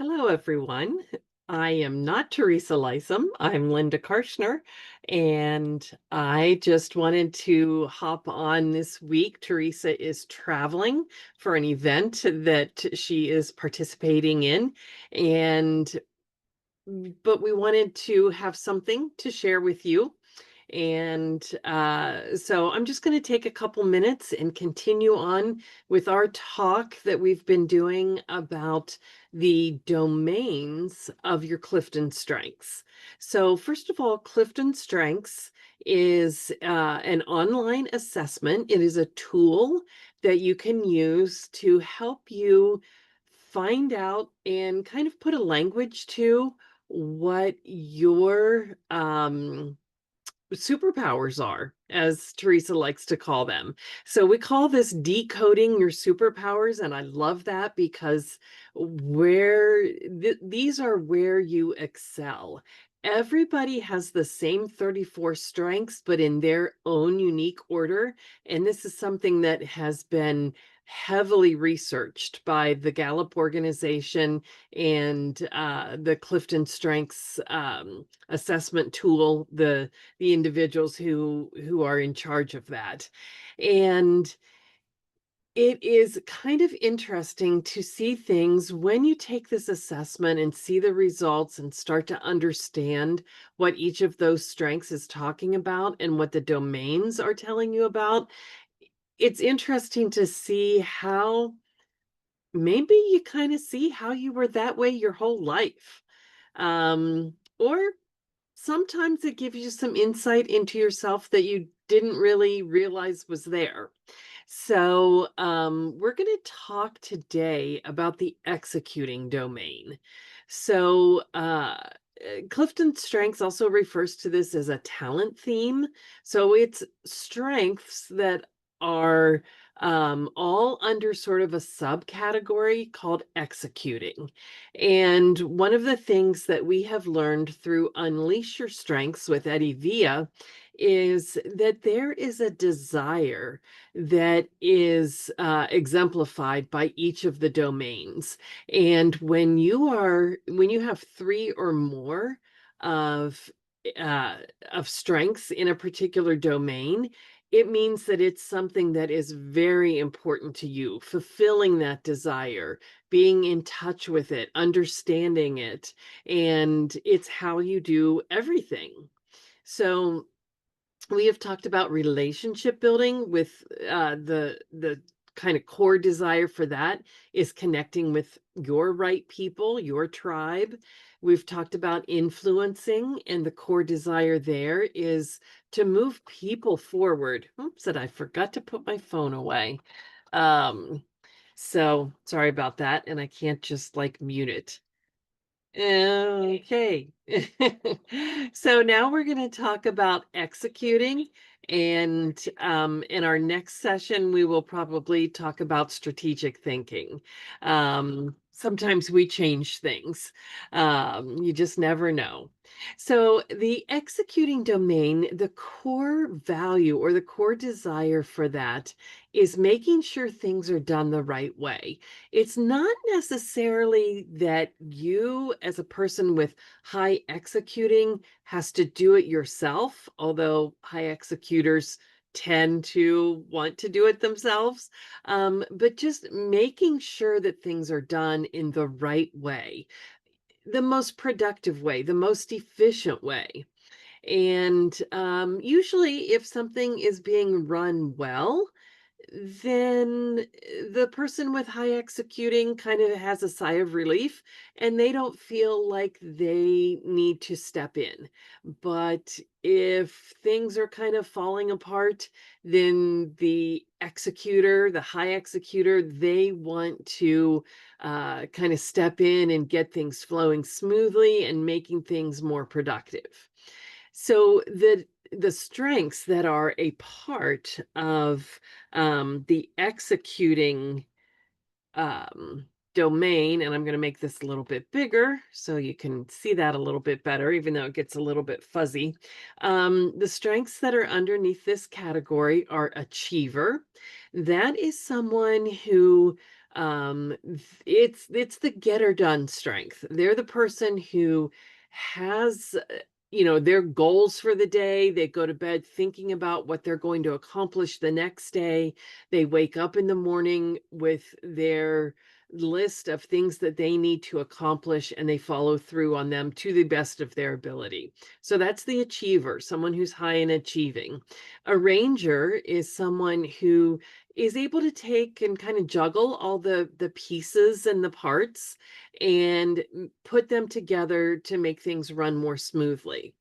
Hello, everyone. I am not Teresa Lysam. I'm Linda Karshner, and I just wanted to hop on this week. Teresa is traveling for an event that she is participating in, and but we wanted to have something to share with you. And so I'm just going to take a couple minutes and continue on with our talk that we've been doing about the domains of your Clifton Strengths. So first of all, Clifton Strengths is an online assessment. It is a tool that you can use to help you find out and kind of put a language to what your superpowers are, as Teresa likes to call them. So we call this decoding your superpowers, and I love that because these are where you excel. Everybody has the same 34 strengths, but in their own unique order. And this is something that has been heavily researched by the Gallup organization and the Clifton Strengths assessment tool, the individuals who are in charge of that. And it is kind of interesting to see things when you take this assessment and see the results and start to understand what each of those strengths is talking about and what the domains are telling you about. It's interesting to see how maybe you kind of see how you were that way your whole life. Or sometimes it gives you some insight into yourself that you didn't really realize was there. So, we're going to talk today about the executing domain. So, Clifton Strengths also refers to this as a talent theme. So, it's strengths that are all under sort of a subcategory called executing. And one of the things that we have learned through Unleash Your Strengths with Eddie Villa is that there is a desire that is exemplified by each of the domains. And when you have three or more of uh, of strengths in a particular domain, it means that it's something that is very important to you, fulfilling that desire, being in touch with it, understanding it, and it's how you do everything. So we have talked about relationship building with the kind of core desire for that is connecting with your right people, your tribe. We've talked about influencing, and the core desire there is to move people forward. Oops, and I forgot to put my phone away. Um, so sorry about that, and I can't just like mute it. Okay. So now we're going to talk about executing, and in our next session we will probably talk about strategic thinking. Sometimes we change things. You just never know. So the executing domain, the core value or the core desire for that is making sure things are done the right way. It's not necessarily that you, as a person with high executing, has to do it yourself, although high executors tend to want to do it themselves, but just making sure that things are done in the right way, the most productive way, the most efficient way. And usually, if something is being run well, then the person with high executing kind of has a sigh of relief and they don't feel like they need to step in. But if things are kind of falling apart, then the executor, the high executor, they want to kind of step in and get things flowing smoothly and making things more productive. So the strengths that are a part of the executing domain, and I'm going to make this a little bit bigger so you can see that a little bit better, even though it gets a little bit fuzzy. The strengths that are underneath this category are achiever. That is someone who It's the getter done strength. They're the person who has their goals for the day. They go to bed thinking about what they're going to accomplish the next day. They wake up in the morning with their list of things that they need to accomplish, and they follow through on them to the best of their ability. So that's the achiever, someone who's high in achieving. A ranger is someone who is able to take and kind of juggle all the pieces and the parts and put them together to make things run more smoothly.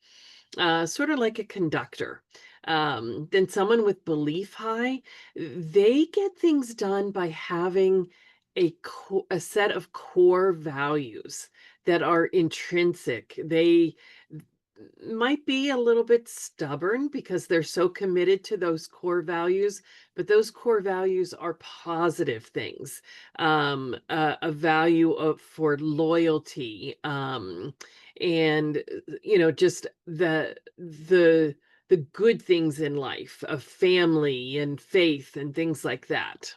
Sort of like a conductor. Then someone with belief high, they get things done by having a set of core values that are intrinsic. They might be a little bit stubborn because they're so committed to those core values, but those core values are positive things. A value of for loyalty, and just the good things in life of family and faith and things like that.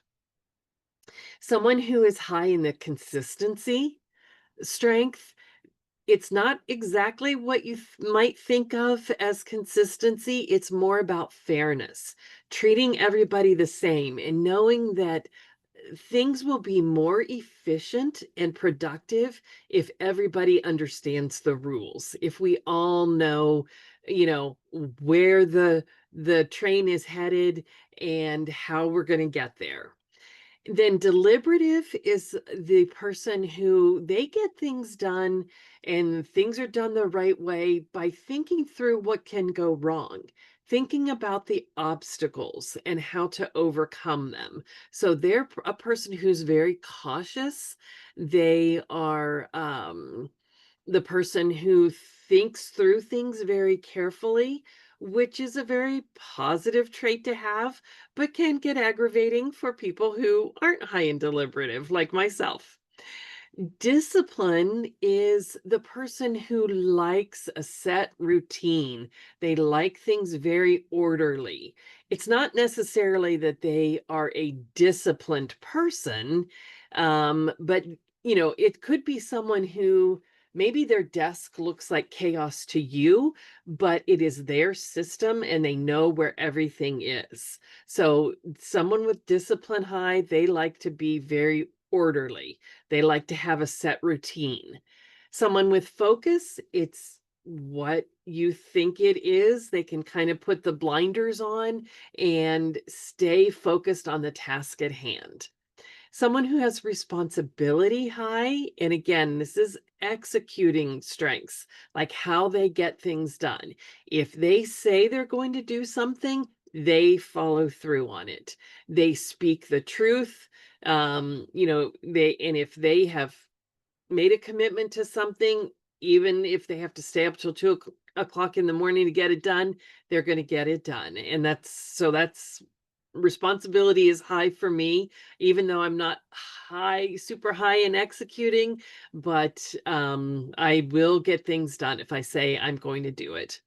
Someone who is high in the consistency strength, it's not exactly what you might think of as consistency. It's more about fairness, treating everybody the same, and knowing that things will be more efficient and productive if everybody understands the rules. If we all know, where the train is headed and how we're going to get there. Then deliberative is the person who they get things done and things are done the right way by thinking through what can go wrong, thinking about the obstacles and how to overcome them. So they're a person who's very cautious. They are the person who thinks through things very carefully, which is a very positive trait to have, but can get aggravating for people who aren't high and deliberative, like myself. Discipline is the person who likes a set routine. They like things very orderly. It's not necessarily that they are a disciplined person, but it could be someone who maybe their desk looks like chaos to you, but it is their system and they know where everything is. So someone with discipline high, they like to be very orderly. They like to have a set routine. Someone with focus, it's what you think it is. They can kind of put the blinders on and stay focused on the task at hand. Someone who has responsibility high, and again, this is executing strengths, like how they get things done. If they say they're going to do something, they follow through on it. They speak the truth. And if they have made a commitment to something, even if they have to stay up till 2 o'clock in the morning to get it done, they're going to get it done. And that's responsibility is high for me, even though I'm not super high in executing, but I will get things done if I say I'm going to do it.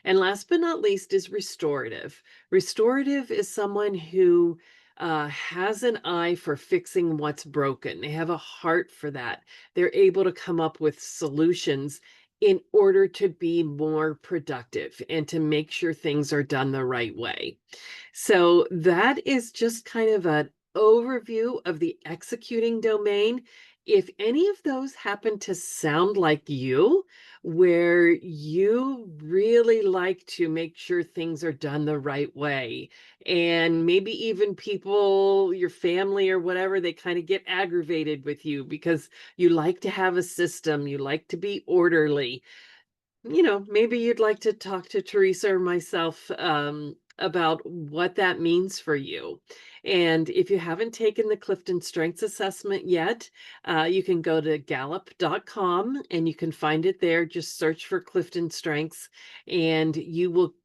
And last but not least is restorative. Restorative is someone who has an eye for fixing what's broken. They have a heart for that. They're able to come up with solutions in order to be more productive and to make sure things are done the right way. So that is just kind of an overview of the executing domain. If any of those happen to sound like you, where you really like to make sure things are done the right way, and maybe even people, your family or whatever, they kind of get aggravated with you because you like to have a system, you like to be orderly, maybe you'd like to talk to Teresa or myself about what that means for you. And if you haven't taken the Clifton Strengths Assessment yet, you can go to gallup.com and you can find it there. Just search for Clifton Strengths and you will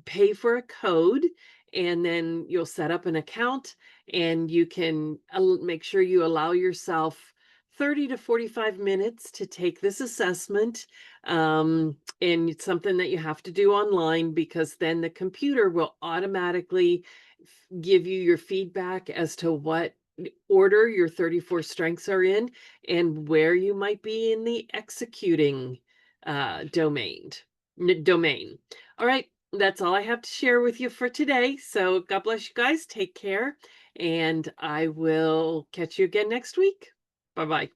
pay for a code, and then you'll set up an account and you can make sure you allow yourself 30 to 45 minutes to take this assessment. And it's something that you have to do online because then the computer will automatically give you your feedback as to what order your 34 strengths are in and where you might be in the executing domain. All right, that's all I have to share with you for today. So God bless you guys. Take care, and I will catch you again next week. Bye bye.